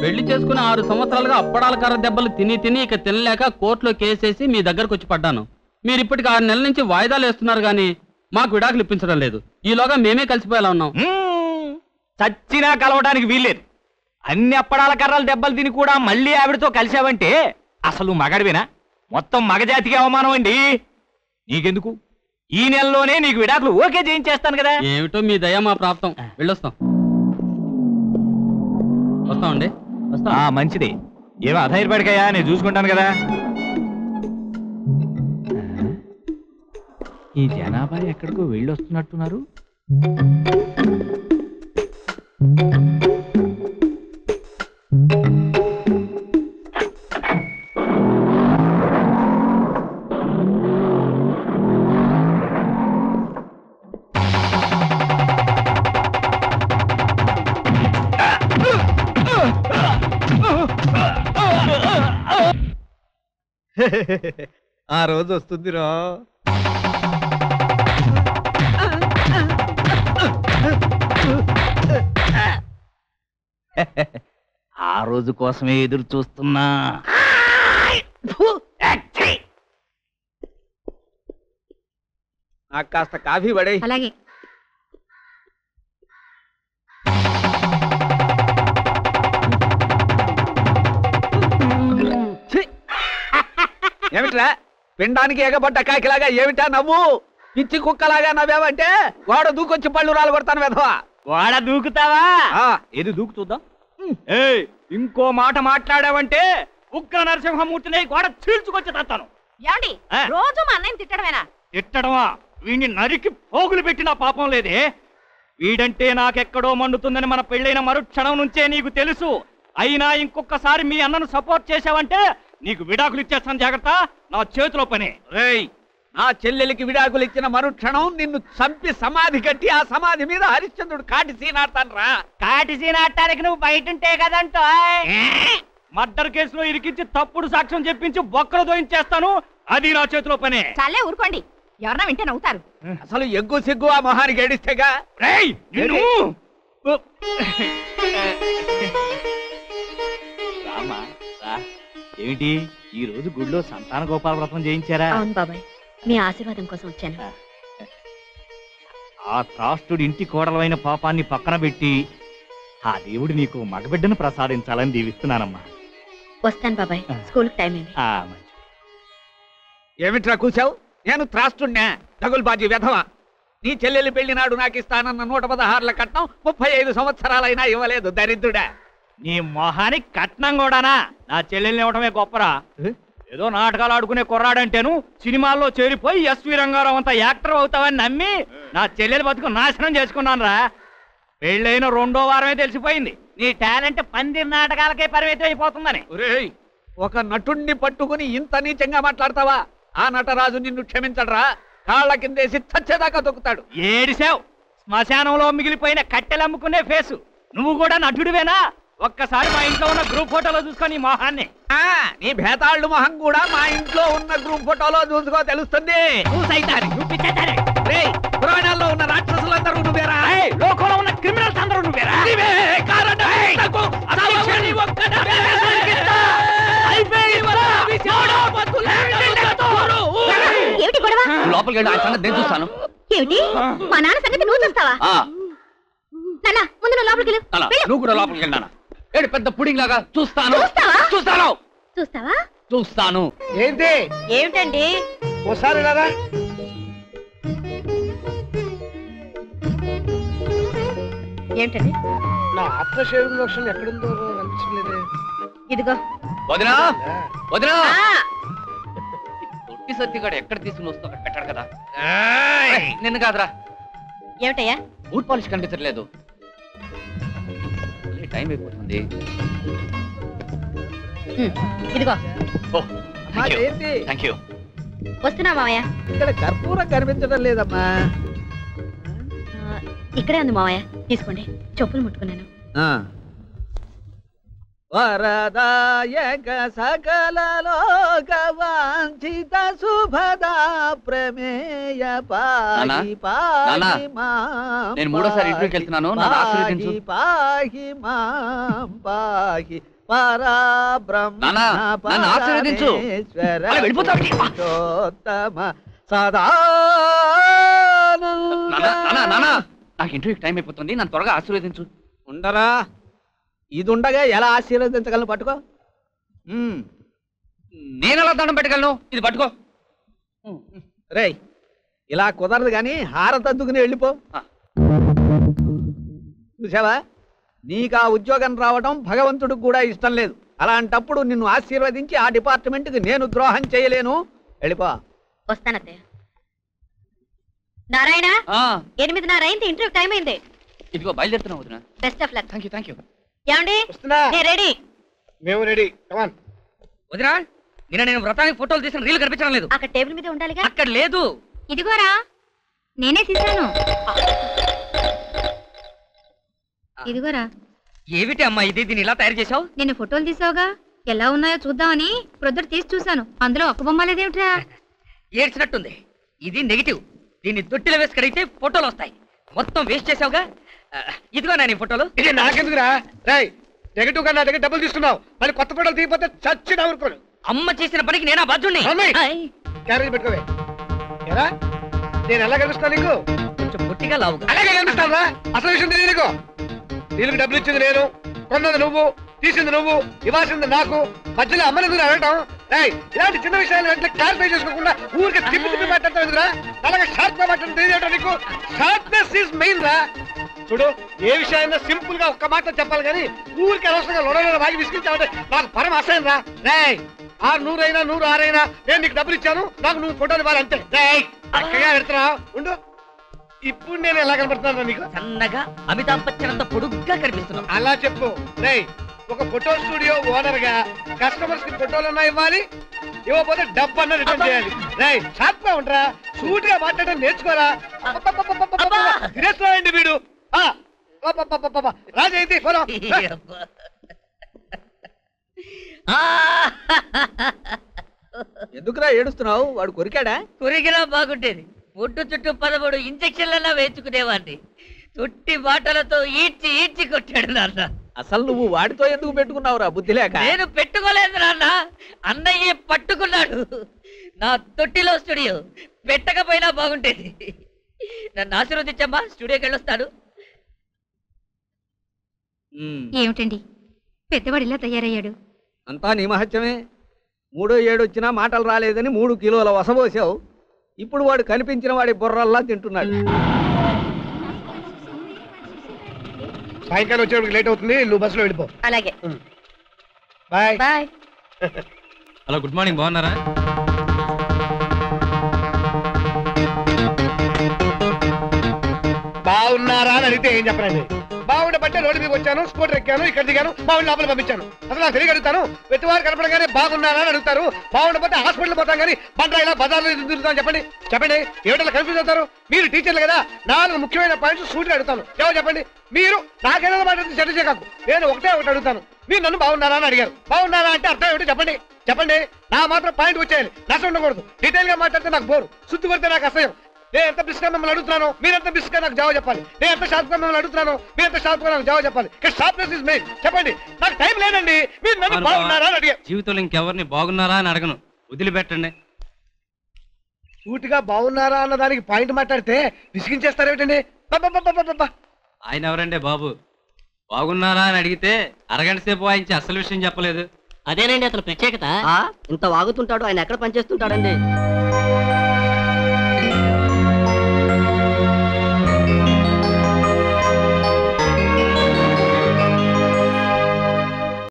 పెళ్లి చేసుకుని 6 సంవత్సరాలుగా అప్పడాల కర్ర దెబ్బలు తిని ఇక తినలేక కోర్టులో కేసేసి మీ దగ్గరకు వచ్చి పడ్డాను. మీరు ఇప్పటికి 6 నెలల నుంచి వాయిదాలు వేస్తున్నారు గానీ మాకు విడాకులు ఇప్పించడం లేదు. ఈలోగా మేమే కలిసిపోయేలా ఉన్నాం. చచ్చినా కలవడానికి వీల్లేదు. అన్ని అప్పడాల కర్రలు దెబ్బలు తిని కూడా మళ్ళీ ఆవిడతో కలిసావంటే అసలు మగడివేనా? మొత్తం మగజాతికి అవమానం అండి. నీకెందుకు, ఈ నెలలోనే నీకు విడాకులు ఓకే చేయించేస్తాను కదా. ఏమిటో మీ దయ మా ప్రాప్తం. వెళ్ళొస్తాం. వస్తామండి. మంచిది. ఏమో అధైర్యపడికయ్యా, నేను చూసుకుంటాను కదా. ఈ జనాభా ఎక్కడికో వెళ్ళొస్తున్నట్టున్నారు. ఆ రోజు వస్తుందిరా. ఆ రోజు కోసమే ఎదురు చూస్తున్నా. నాకు కాస్త కాఫీ పడే. అలాగే. ఏమిట్రా పిండానికి ఎగబడ్డ కాకిలాగా ఏమిటా నవ్వు? పిచ్చి కుక్కలాగా నవ్వావంటే గోడ దూకొచ్చి పళ్ళు రాలు కొడతాను వెధవా. గోడ దూకుతావా? ఏది దూకు చూద్దాం. ఏయ్, ఇంకో మాట మాట్లాడావంటే ఉగ్ర నరసింహమూర్తిని గోడ చీల్చుకొచ్చి తత్తాను. ఏమండి రోజు మా అన్నయ్యని తిట్టడమేనా? తిట్టడమా? వీడిని నరికి పోగులు పెట్టినా పాపం లేదే. వీడంటే నాకెక్కడో మండుతుందని మన పెళ్ళైన మరుక్షణం నుంచే నీకు తెలుసు. అయినా ఇంకొకసారి మీ అన్నను సపోర్ట్ చేశావంటే నీకు విడాకులు ఇచ్చేస్తాను. జాగ్రత్త, నా చేతిలో పని. రేయ్, నా చెల్లెలికి విడాకులు ఇచ్చిన మరుక్షణం నిన్ను చంపి సమాధి కట్టి ఆ సమాధి మీద హరిశ్చంద్రుడు కాటి సీనాడతాను రా. కాటి సీనాడటానికి నువ్వు బయట ఉంటే కదంటో. మర్డర్ కేసులో ఇరికించి తప్పుడు సాక్ష్యం చెప్పించి బొక్కలు దోయించేస్తాను. అది నా చేతిలో పనే. చాలే ఊరుకోండి, ఎవరన్నా వింటే నవ్వుతారు. అసలు ఎగ్గు సిగ్గు ఆ మొహానికి ఏడిస్తేగా. రేయ్, రామా రా. ఏమిటి ఈ రోజు గుడిలో సంతాన గోపాల వ్రతం చేయించారా? అవును బాబాయ్, మీ ఆశీర్వాదం కోసం వచ్చాను. ఆ త్రాష్టుడి ఇంటి కోడలైన పాపాన్ని పక్కన పెట్టి ఆ దేవుడు నీకు మగబిడ్డను ప్రసాదించాలని దీవిస్తున్నానమ్మా. వస్తాను బాబాయ్, స్కూల్కి టైం అయింది. ఏమిట్రా కూసావు? నేను త్రాస్తున్నా దగుల్బాజీ వెధవా. నీ చెల్లెలి పెళ్లినాడు నాకు ఇస్తానన్న 116ల కట్నం 35 సంవత్సరాలైనా ఇవ్వలేదు దరిద్రుడా. నీ మొహానికి కట్నం కూడానా? నా చెల్లెల్ని ఇవ్వటమే గొప్పరా. ఏదో నాటకాలు ఆడుకునే కుర్రాడంటేను సినిమాల్లో చేరిపోయి ఎస్వి రంగారావు అంతా యాక్టర్ అవుతావని నమ్మి నా చెల్లెలు బతుకు నాశనం చేసుకున్నాను రా. పెళ్ళైన 2వ వారమే తెలిసిపోయింది నీ టాలెంట్ పందిరి నాటకాలకే పరిమితం అయిపోతుందని. ఒక నటుణ్ణి పట్టుకుని ఇంత నీచంగా మాట్లాడతావా? ఆ నటరాజు నిన్ను క్షమించడరా. కాళ్ళ కిందేసి చచ్చేదాకా తొక్కుతాడు. ఏడిసావు. శ్మశానంలో మిగిలిపోయిన కట్టెలమ్ముకునే ఫేసు. నువ్వు కూడా నటుడివేనా? ఒక్కసారి మా ఇంట్లో ఉన్న గ్రూప్ ఫోటోలో చూసుకో నీ మొహాన్ని. నీ భేతాళ్ళు మొహం కూడా మా ఇంట్లో ఉన్న గ్రూప్ ఫోటోలో చూసుకో తెలుస్తుంది. పురాణాల్లో ఉన్న రాక్షసులందరూ నువ్వేరా? లోకంలో ఉన్న క్రిమినల్స్ అందరూ నువ్వేరా? లోపలికి వెళ్ళి ఆయన సంగతి నేను చూస్తాను. ఏమిటి మా నాన్న సంగతి నువ్వు చూస్తావా? నాన్న ముందు నువ్వు లోపలికి వెళ్ళు. నువ్వు కూడా లోపలికి వెళ్ళానా? ఏడు పెద్ద పుడింగ్ లాగా చూస్తాను. చూస్తాను చూస్తావా? చూస్తాను. ఏంటి? ఏమిటండి? ఒకసారి రాదా? ఏమిటండి? నా ఆఫ్టర్ షేవింగ్ లోషన్ ఎక్కడుందో అనిపించలేదే. ఇదిగో. వదినా వదినా, తొట్టి సత్తిగాడు ఎక్కడ తీసుకుని వస్తూ అక్కడ పెట్టాడు కదా. నిన్ను కాదురా. ఏమిటయ్యా? బూట్ పాలిష్ కనిపించట్లేదు. టైం అయిపోతుంది. ఇదిగో. Thank you. వస్తున్నా మావయ్య. ఇక్కడ కర్పూరం కనిపించడం లేదమ్మా. ఇక్కడే ఉంది మావయ్య, తీసుకోండి. చెప్పులు ముట్టుకున్నాను. వరదాయక సకల లోక వాంఛిత శుభదా ప్రమేయ పాహి పాహి మాం. నేను 3వ సారి ఇంటికి వెళ్తున్నాను. నన్ను ఆశీర్వదించు. పాహి మాం పాహి పాహి పరబ్రహ్మ నాన్నా, నన్ను ఆశీర్వదించు. అలా వెళ్ళిపోతావు. పురుషోత్తమ సదా నాకు ఇంటర్వ్యూకి టైం అయిపోతుంది, నన్ను త్వరగా ఆశీర్వదించు. ఉండరా, ఇది ఉండగా ఎలా ఆశీర్వదించగలను? పట్టుకో. నేను ఎలా దండం పెట్టగలను? ఇది పట్టుకో. రేయ్, ఇలా కుదరదు కానీ హారతద్దుకుని వెళ్ళిపో. చూసావా, నీకు ఆ ఉద్యోగం రావడం భగవంతుడికి కూడా ఇష్టం లేదు. అలాంటప్పుడు నిన్ను ఆశీర్వదించి ఆ డిపార్ట్మెంట్కి నేను ద్రోహం చేయలేను. వెళ్ళిపో. వస్తానత్తయ్య. నారాయణ, 8:30 అయింది, ఇంటర్వ్యూ టైం అయింది. ఇదిగో బయలుదేరుతున్నావు వదినా. Best of luck. Thank you. ఏమండి, నేను రెడీ. మేము రెడీ. కమాన్. వదినా, నేను వ్రతానికి ఫోటోలు తీసిన రీల్ కనిపించడం లేదు. అక్కడ టేబుల్ మీద ఉండాలిగా. అక్కడ లేదు. ఇదిగోరా, నేనే తీసాను. ఇదిగోరా. ఏమిటి అమ్మా ఇది? దీన్ని ఇలా తయారు చేసావు? నిన్ను ఫోటోలు తీసావుగా, ఎలా ఉన్నాయో చూద్దామని ప్రొద్దుట తీసి చూశాను. అందులో ఒక్క బొమ్మ లేదేమిట్రా? ఏడ్చినట్టుంది. ఇది నెగిటివ్. దీన్ని తొట్టిలో వేసి కడిగితే ఫోటోలు వస్తాయి. మొత్తం వేస్ట్ చేసావుగా. ఇదిగో నా నీ ఫోటోలు. ఇది నాకెందుకురా? రేయ్, నెగటివ్ గా నా దగ్గర డబ్బులు తీసుకున్నావు, మరి కొత్త ఫోటోలు తీయకపోతే చచ్చి నవ్వుకోను. అమ్మ చేసిన పనికి నేనా బాధ్యుణ్ణి? క్యారేజ్ పెట్టుకోవే. ఎరా, నేను ఎలా కలుస్తాను నీకు? కొంచెం పొట్టిగా లావుగా. అలాగే కనిపిస్తావా? అసలు విషయం తెలియదు నీకు. నీళ్ళకి డబ్బులు ఇచ్చింది నేను, కొన్నది నువ్వు, తీసింది నువ్వు, ఇవ్వాల్సింది నాకు. మధ్యలో అమ్మని ఎందుకు అడగటం? ఇలాంటి చిన్న విషయాలు వెంటనే క్లారిఫై చేసుకోకుండా ఊరికి తిప్పి మాట్లాడతావు ఎందుకురా? అలాగే షార్ప్ గా మాట్లాడడం తెలియదు నీకు. షార్ప్నెస్ ఈజ్ మెయిన్ రా. చూడు, ఏ విషయాన్ని సింపుల్ గా ఒక్క మాట చెప్పాలి కానీ ఊరికి అనవసరంగా లొడలో వాగి విసిగించావంటే నాకు పరమ అసహ్యం రా. రేయ్, 600 అయినా 106 అయినా నేను నీకు డబ్బులు ఇచ్చాను, నాకు నువ్వు ఫోటోలు ఇవ్వాలి అంతే. చక్కగా పెడుతున్నావు ఉండు. ఇప్పుడు నేను ఎలా కనపడుతున్నా నీకు? సన్నగా అమితాబ్ బచ్చన్ అంత పొడుగ్గా కనిపిస్తున్నావు. అలా చెప్పు. రేయ్, ఒక ఫోటో స్టూడియో ఓనర్ గా కస్టమర్స్ కి ఫోటోలన్నా ఇవ్వాలి, ఇవ్వకపోతే డబ్బు అన్న రిటర్న్ చేయాలి. రేయ్, షార్ప్ గా ఉండరా, సూట్ గా మాట్లాడడం నేర్చుకోరా. తినేస్తున్నాయండి వీడు. రాజా అయితే ఫోటో. ఎందుకురా ఏడుస్తున్నావు? వాడు కొరికాడా? కొరికినా బాగుంటేది. ఒడ్డు చుట్టూ 13 ఇంజక్షన్లన్నా వేయించుకునేవాడిని. చుట్టి బాటలతో ఈడ్చి ఈడ్చి కొట్టాడు నాన్న. అసలు నువ్వు వాడితో ఎందుకు పెట్టుకున్నావురా బుద్ధి లేక? నేను పెట్టుకోలేదు నాన్న, అన్నయ్య పట్టుకున్నాడు. నా తొట్టిలో స్టూడియో పెట్టకపోయినా బాగుంటేది. నన్ను ఆశీర్వదించమ్మా, స్టూడియోకి వెళ్ళొస్తాను. ఏమిటండి పెద్దవాడు ఇలా తయారయ్యాడు? అంతా నీ మహత్యమే. 3 7 వచ్చినా మాటలు రాలేదని 3 కిలోల వసపోసావు. ఇప్పుడు వాడు కనిపించిన వాడి బుర్రల్లా తింటున్నాడు. సాయంకాలం వచ్చేవాడికి లేట్ అవుతుంది, నువ్వు బస్సులో వెళ్ళిపో. అలాగే. Bye bye. Hello, good morning. బాగున్నారా? బాగున్నారా అని అడిగితే ఏం చెప్పరండి? బాగుండే బట్టే రోడ్డు మీకు వచ్చాను, స్కూటర్ ఎక్కాను, ఇక్కడ దిగాను, బాగుండి లోపల పంపించాను. అసలు నాకు తెలియ అడుగుతాను, ప్రతివారు కనపడగానే బాగున్నారా అని అడుగుతారు. బాగుండకపోతే హాస్పిటల్ పోతాం కానీ బండ్రా ఇలా బజార్లో తిరుగుతాం. చెప్పండి చెప్పండి, ఏమిటలా కన్ఫ్యూజ్ అవుతారు? మీరు టీచర్లు కదా, 4 ముఖ్యమైన పాయింట్స్ సూటిగా అడుగుతాను. ఏమో చెప్పండి. మీరు నాకేదో మాట్లాడితే సెటిల్ చేయకు. నేను ఒకటే ఒకటి అడుగుతాను. మీరు నన్ను బాగున్నారా అని అడిగారు. బాగున్నారా అంటే అర్థం ఏమిటో చెప్పండి. చెప్పండి. నా మాత్రం పాయింట్ వచ్చేయాలి, నష్టం ఉండకూడదు. డీటెయిల్ గా మాట్లాడితే నాకు బోరు, సుత్తి కొడితే నాకు అసహ్యం. నేను ఎంత బిస్గా మిమ్మల్ని అడుగుతున్నాను, మీరెంత బిస్గా నాకు జవాబు చెప్పాలి. నేను ఎంత షార్ప్ గా మిమ్మల్ని అడుగుతున్నాను, మీరెంత షార్ప్ గా నాకు జవాబు చెప్పాలి. Sharpness is main. చెప్పండి, నాకు టైం లేదండి. మీరు నన్ను బాగున్నారా అని అడిగారు. జీవితంలో ఇంకెవరిని బాగున్నారా అని అడగను, వదిలిపెట్టండి. సూటిగా బాగున్నారా అన్న దానికి పాయింట్ మాట్లాడితే విసిగించేస్తారేమిటండి? ఆయన ఎవరండి బాబు? బాగున్నారా అని అడిగితే అరగంట సేపు వాయించి అసలు విషయం చెప్పలేదు. అదేనండి అతను ప్రత్యేకత. ఇంత వాగుతుంటాడు, ఆయన ఎక్కడ పనిచేస్తుంటాడండి?